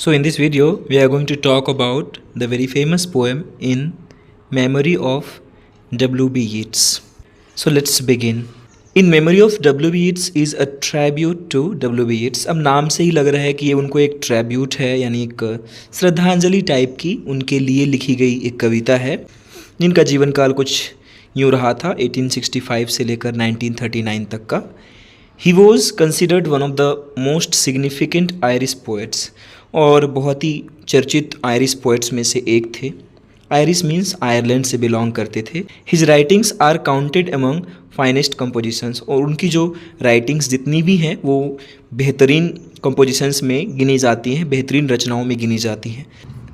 So in this video, we are going to talk about the very famous poem in memory of W.B. Yeats. So let's begin. In memory of W.B. Yeats is a tribute to W.B. Yeats. अब नाम से ही लग रहा है कि ये उनको एक ट्रिब्यूट है, यानी एक श्रद्धांजलि टाइप की उनके लिए लिखी गई एक कविता है, जिनका जीवन काल कुछ यूँ रहा था 1865 से लेकर 1939 तक का. He was considered one of the most significant Irish poets, और बहुत ही चर्चित आयरिश पोएट्स में से एक थे. आयरिश मीन्स आयरलैंड से बिलोंग करते थे. His writings are counted among finest compositions, और उनकी जो राइटिंग्स जितनी भी हैं वो बेहतरीन कंपोजिशंस में गिनी जाती हैं, बेहतरीन रचनाओं में गिनी जाती हैं.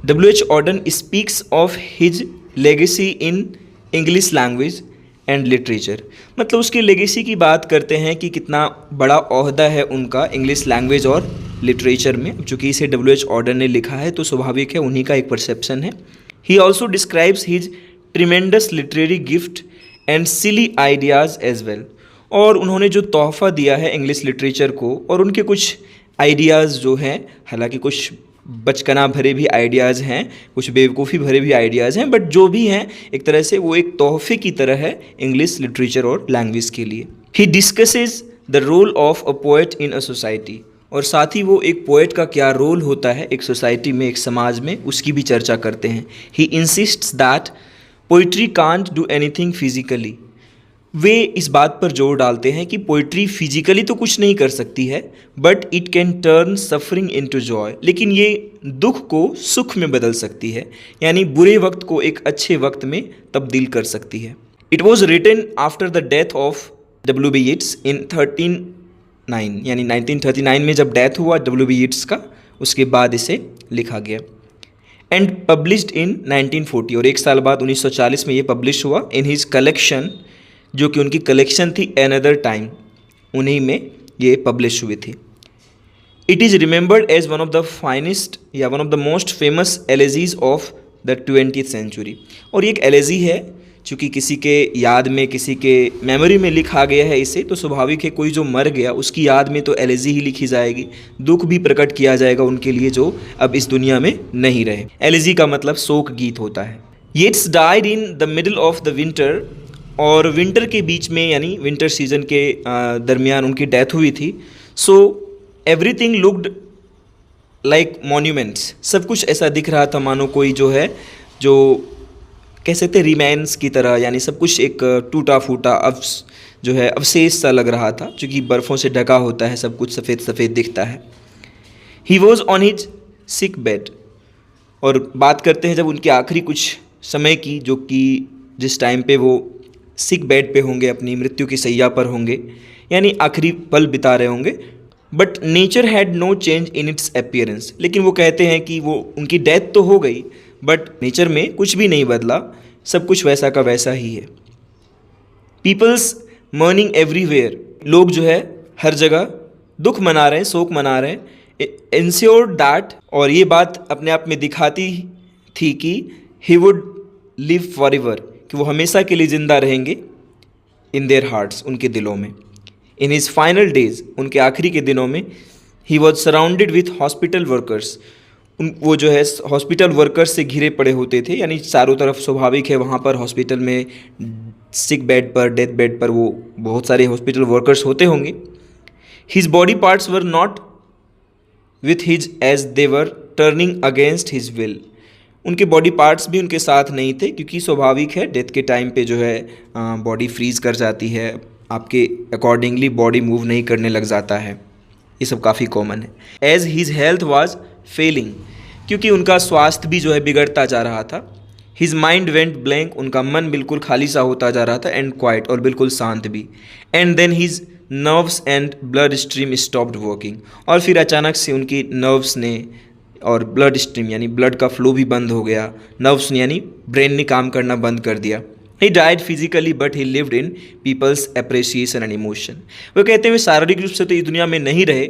W.H. Auden speaks of his legacy in English language and literature. मतलब उसकी लेगेसी की बात करते हैं कि कितना बड़ा ओहदा है उनका इंग्लिश लैंग्वेज और लिटरेचर में. चूँकि इसे W.H. Auden ने लिखा है तो स्वाभाविक है उन्हीं का एक परसेप्शन है. He also describes his tremendous literary gift and silly ideas as well. और उन्होंने जो तोहफ़ा दिया है इंग्लिश लिटरेचर को, और उनके कुछ आइडियाज़ जो हैं, हालांकि कुछ बचकना भरे भी आइडियाज़ हैं, कुछ बेवकूफ़ी भरे भी आइडियाज़ हैं, बट जो भी हैं एक तरह से वो एक तोहफे की तरह है इंग्लिश लिटरेचर और लैंग्वेज के लिए. He discusses the role of a poet in a society, और साथ ही वो एक पोएट का क्या रोल होता है एक सोसाइटी में, एक समाज में, उसकी भी चर्चा करते हैं. He insists that poetry can't do anything physically. वे इस बात पर जोर डालते हैं कि पोइट्री फिजिकली तो कुछ नहीं कर सकती है, but it can turn suffering into Joy. लेकिन ये दुख को सुख में बदल सकती है, यानी बुरे वक्त को एक अच्छे वक्त में तब्दील कर सकती है. It was written after the death of W.B. Yeats in 1939, यानी 1939 में जब डेथ हुआ W.B. Yeats का, उसके बाद इसे लिखा गया. एंड पब्लिश्ड इन 1940, और एक साल बाद 1940 में ये पब्लिश हुआ इन हिज कलेक्शन, जो कि उनकी कलेक्शन थी अनदर टाइम, उन्हीं में ये पब्लिश हुई थी. It is remembered as one of the finest या one of the most famous elegies of the 20th century. और ये एक एलेजी है, चूँकि किसी के याद में, किसी के मेमोरी में लिखा गया है इसे, तो स्वाभाविक है कोई जो मर गया उसकी याद में तो एलेजी ही लिखी जाएगी, दुख भी प्रकट किया जाएगा उनके लिए जो अब इस दुनिया में नहीं रहे. एलेजी का मतलब शोक गीत होता है. Yeats died in the middle of the winter, और विंटर के बीच में यानी विंटर सीजन के दरमियान उनकी डेथ हुई थी. So everything looked like monuments. सब कुछ ऐसा दिख रहा था मानो कोई जो है, जो कह सकते हैं रिमेन्स की तरह, यानी सब कुछ एक टूटा फूटा जो है अवशेष सा लग रहा था, क्योंकि बर्फ़ों से ढका होता है, सब कुछ सफ़ेद सफ़ेद दिखता है. He was on his sick bed, और बात करते हैं जब उनके आखिरी कुछ समय की, जो कि जिस टाइम पे वो सिक बेड पे होंगे, अपनी मृत्यु की सैया पर होंगे, यानी आखिरी पल बिता रहे होंगे. But nature had no change in its appearance. लेकिन वो कहते हैं कि वो उनकी डेथ तो हो गई, बट नेचर में कुछ भी नहीं बदला, सब कुछ वैसा का वैसा ही है. Peoples mourning everywhere. लोग जो है हर जगह दुख मना रहे हैं, शोक मना रहे हैं. इंश्योर्ड दैट, और ये बात अपने आप में दिखाती थी कि he would live for ever, कि वो हमेशा के लिए ज़िंदा रहेंगे इन देयर हार्ट्स, उनके दिलों में. इन हिज फाइनल डेज, उनके आखिरी के दिनों में, he was surrounded with hospital workers. वो जो है हॉस्पिटल वर्कर्स से घिरे पड़े होते थे, यानी चारों तरफ स्वाभाविक है वहाँ पर हॉस्पिटल में सिक बेड पर, डेथ बेड पर वो बहुत सारे हॉस्पिटल वर्कर्स होते होंगे. His body parts were not with his as they were turning against his will. उनके बॉडी पार्ट्स भी उनके साथ नहीं थे, क्योंकि स्वाभाविक है डेथ के टाइम पे जो है बॉडी फ्रीज कर जाती है, आपके अकॉर्डिंगली बॉडी मूव नहीं करने लग जाता है. ये सब काफ़ी कॉमन है. As his health was failing, क्योंकि उनका स्वास्थ्य भी जो है बिगड़ता जा रहा था. हिज माइंड वेंट ब्लैंक, उनका मन बिल्कुल खाली सा होता जा रहा था. एंड क्वाइट, और बिल्कुल शांत भी. And then his nerves and blood stream stopped working, और फिर अचानक से उनकी नर्व्स ने और ब्लड स्ट्रीम यानी ब्लड का फ्लो भी बंद हो गया. नर्व्स यानी ब्रेन ने काम करना बंद कर दिया. He died physically but he lived in people's appreciation and emotion. वो कहते हुए शारीरिक रूप से तो इस दुनिया में नहीं रहे,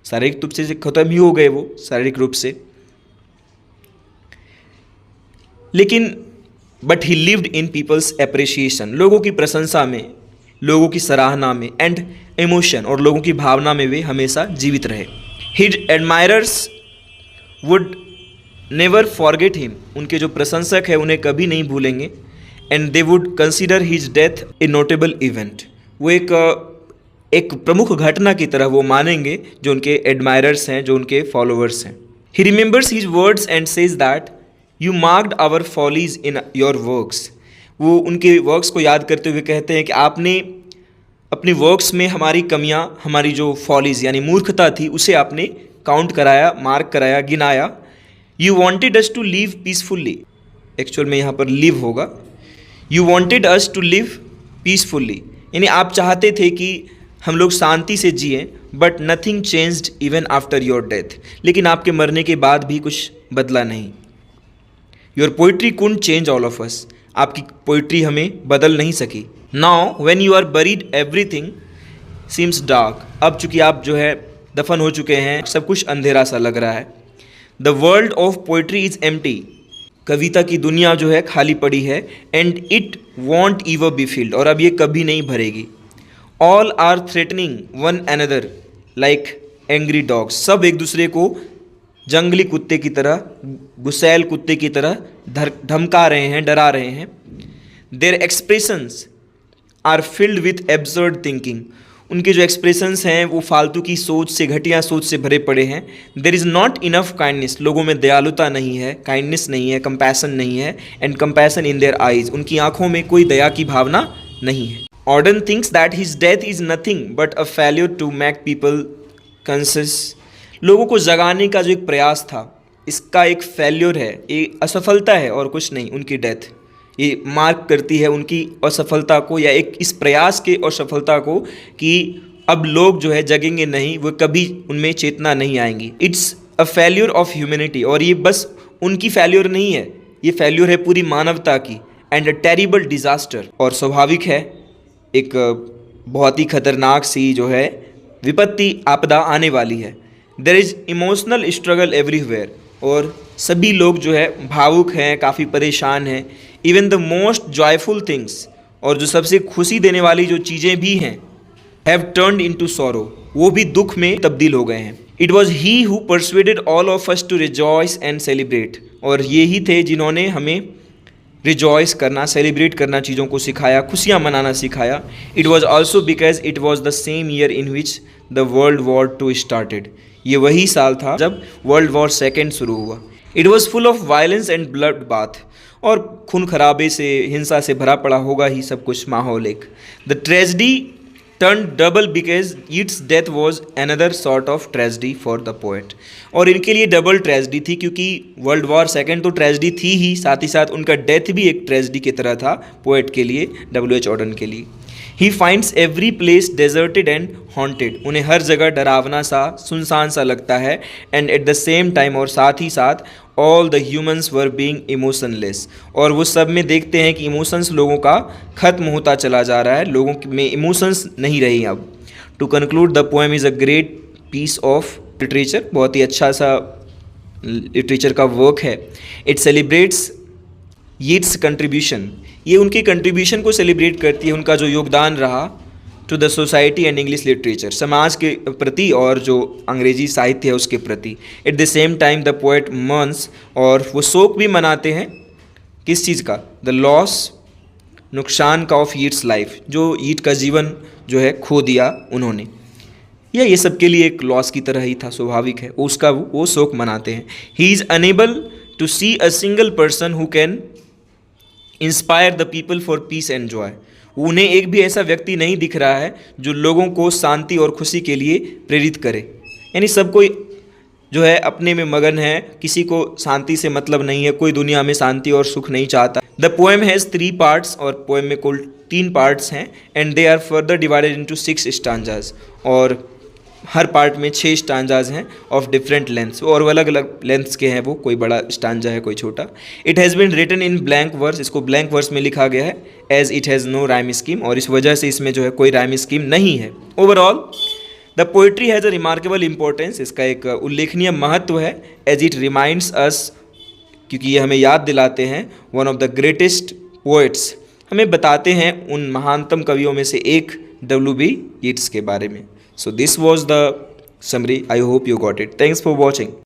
शारीरिक रूप से ख़त्म ही हो गए वो शारीरिक रूप से, लेकिन but he lived in people's appreciation, लोगों की प्रशंसा में, लोगों की सराहना में, एंड इमोशन, और लोगों की भावना में वे हमेशा जीवित रहे. His admirers would never forget him, उनके जो प्रशंसक है उन्हें कभी नहीं भूलेंगे। And they would consider his death a notable event, वो एक प्रमुख घटना की तरह वो मानेंगे जो उनके एडमायरर्स हैं, जो उनके फॉलोअर्स हैं। He remembers his words and says that you marked our follies in your works, वो उनके वर्क्स को याद करते हुए कहते हैं कि आपने अपने वर्क्स में हमारी कमियां, हमारी जो फॉलीज यानी मूर्खता थी उसे आपने काउंट कराया, मार्क कराया, गिनाया। You wanted us to live peacefully, actual में यहाँ पर लिव होगा, you wanted us to live peacefully, यानी आप चाहते थे कि हम लोग शांति से जिएं, but nothing changed even after your death, लेकिन आपके मरने के बाद भी कुछ बदला नहीं। Your poetry couldn't change all of us, आपकी पोइट्री हमें बदल नहीं सकी। Now when you are buried everything seems dark, अब चूंकि आप जो है दफन हो चुके हैं, सब कुछ अंधेरा सा लग रहा है। The world of poetry is empty, कविता की दुनिया जो है खाली पड़ी है। And it won't ever be filled, और अब ये कभी नहीं भरेगी। All are threatening one another like angry dogs, सब एक दूसरे को जंगली कुत्ते की तरह, गुस्सैल कुत्ते की तरह धमका रहे हैं, डरा रहे हैं। Their expressions are filled with absurd thinking, उनके जो एक्सप्रेशंस हैं वो फालतू की सोच से, घटिया सोच से भरे पड़े हैं। There is not enough kindness, लोगों में दयालुता नहीं है, काइंडनेस नहीं है, कंपैशन नहीं है। And compassion in their eyes, उनकी आंखों में कोई दया की भावना नहीं है। Auden thinks that his death is nothing but a failure to make people conscious, लोगों को जगाने का जो एक प्रयास था, इसका एक फेल्योर है, ये असफलता है और कुछ नहीं। उनकी डेथ ये मार्क करती है उनकी असफलता को, या एक इस प्रयास के असफलता को कि अब लोग जो है जगेंगे नहीं, वो कभी उनमें चेतना नहीं आएंगी। It's a failure of humanity, और ये बस उनकी फेल्योर नहीं है, ये फेल्योर है पूरी मानवता की। एंड अ टेरिबल डिजास्टर, और स्वाभाविक है एक बहुत ही खतरनाक सी जो है विपत्ति, आपदा आने वाली है। There is emotional struggle everywhere, और सभी लोग जो है भावुक हैं, काफ़ी परेशान हैं। Even the most joyful things, और जो सबसे खुशी देने वाली जो चीज़ें भी हैं, हैव टर्न्ड इनटू सॉरो, वो भी दुख में तब्दील हो गए हैं। It was he who persuaded all of us to rejoice and celebrate, और ये ही थे जिन्होंने हमें रिजॉइस करना, सेलिब्रेट करना, चीज़ों को सिखाया, खुशियाँ मनाना सिखाया। It was also because it was the same year in which the world war two started, ये वही साल था जब वर्ल्ड वॉर सेकेंड शुरू हुआ। It was full of violence and blood bath, और खून खराबे से, हिंसा से भरा पड़ा होगा ही सब कुछ माहौल एक। The tragedy turn double because it's death was another sort of tragedy for the poet, और इनके लिए डबल ट्रेजेडी थी, क्योंकि वर्ल्ड वॉर सेकेंड तो ट्रेजेडी थी ही, साथ ही साथ उनका डेथ भी एक ट्रेजेडी की तरह था पोएट के लिए, W.H. ऑर्डन के लिए। He finds every place deserted and haunted, उन्हें हर जगह डरावना सा, सुनसान सा लगता है। And eight the same time, और साथ ही साथ, all the humans were being emotionless, और वो सब में देखते हैं कि इमोशंस लोगों का खत्म होता चला जा रहा है, लोगों में इमोशंस नहीं रही अब। To conclude, the poem is a great piece of literature, बहुत ही अच्छा सा लिटरेचर का वर्क है। इट सेलिब्रेट्स यीट्स कंट्रीब्यूशन, ये उनके कंट्रीब्यूशन को सेलिब्रेट करती है, उनका जो योगदान रहा to the society and English literature, समाज के प्रति और जो अंग्रेजी साहित्य है उसके प्रति। At the same time the poet mourns, और वो शोक भी मनाते हैं किस चीज़ का, द लॉस, नुकसान का ऑफ यीट्स लाइफ, जो यीट का जीवन जो है खो दिया उन्होंने, या ये सबके लिए एक लॉस की तरह ही था, स्वाभाविक है, उसका वो शोक मनाते हैं। He is unable to see a single person who can inspire the people for peace and joy, उन्हें एक भी ऐसा व्यक्ति नहीं दिख रहा है जो लोगों को शांति और खुशी के लिए प्रेरित करे, यानी सब कोई जो है अपने में मगन है, किसी को शांति से मतलब नहीं है, कोई दुनिया में शांति और सुख नहीं चाहता। द पोएम हैज़ 3 पार्ट्स, और पोएम में कुल 3 पार्ट्स हैं। And they are further divided into 6 stanzas, और हर पार्ट में 6 स्टांजाज हैं ऑफ डिफरेंट लेंथ्स, और अलग अलग लेंथ्स के हैं वो, कोई बड़ा स्टांजा है कोई छोटा। It has been written in blank verse, इसको ब्लैंक वर्स में लिखा गया है। As it has no rhyme scheme, और इस वजह से इसमें जो है कोई राइम स्कीम नहीं है। Overall the poetry has a remarkable importance, इसका एक उल्लेखनीय महत्व है। एज इट रिमाइंड्स अस, क्योंकि ये हमें याद दिलाते हैं, one of the greatest poets, हमें बताते हैं उन महानतम कवियों में से एक W.B. Yeats के बारे में। So this was the summary. I hope you got it. Thanks for watching.